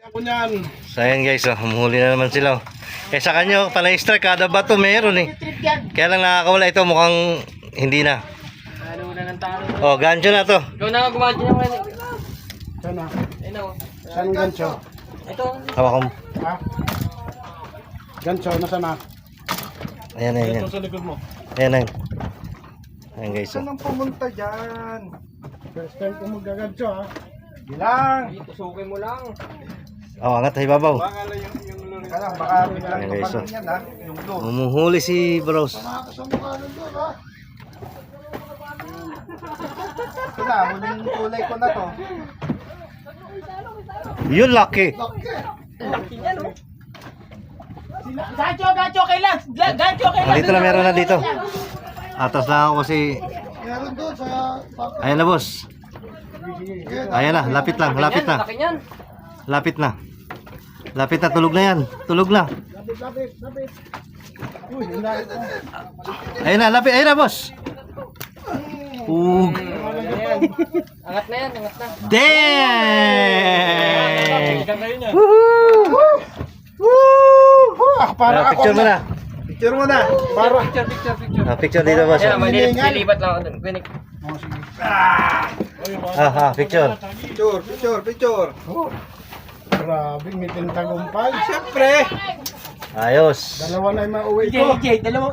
Ako niyan. So ayan guys, humuhuli na naman sila. Eh sa kanyo, panay strike, kada bato meron eh. Kaya lang nakakawala ito, mukhang hindi na. Ano na ng talo. Oh, gancho na to. Ikaw na gumawa dyan yung Sana. Ayun o. Saan gancho? Ito. Hawak ko. Ha? Gancho, nasa na? Ayan, ayan, ayan. Ito sa likod mo. Ayan, ayan. Ayan guys. Saan ang pumunta dyan? First time ko magagancho ha. Bilang! Tusukin mo lang. Oh, angat tayo babaw. Baka lang yung lori. Kaya baka biglang Ayan, guys, tumating yan ha. Yung lori. Humuhuli si Bros. Nakakasamukha ng lori ha. Ito na, huling kulay ko na to. Yun, lucky. Laki niya no. Gancho, kailan? Gancho, kailan? Dito na, meron na dito. Atas lang ako kasi... Meron doon sa... Ayan na boss. Ayan na, lapit lang, lapit na. Laki niyan. Lapit na. Lapit na, tulog na yan. Tulog na. Lapit. Uy, hindi ito. Ayun na, lapit. Ayun na boss. Ayan. Angat na yan, angat na. Dang! Kayo niya. Para ako Picture mo na. Picture mo na. Para. Picture. Picture dito boss. Ayan, malilipat lang ako dun. Pinik. Picture. Picture. Oh. Grabe, may tintagumpay. Siyempre. Ayos. Dalawa na yung mauwi ko. JJ, dalawa.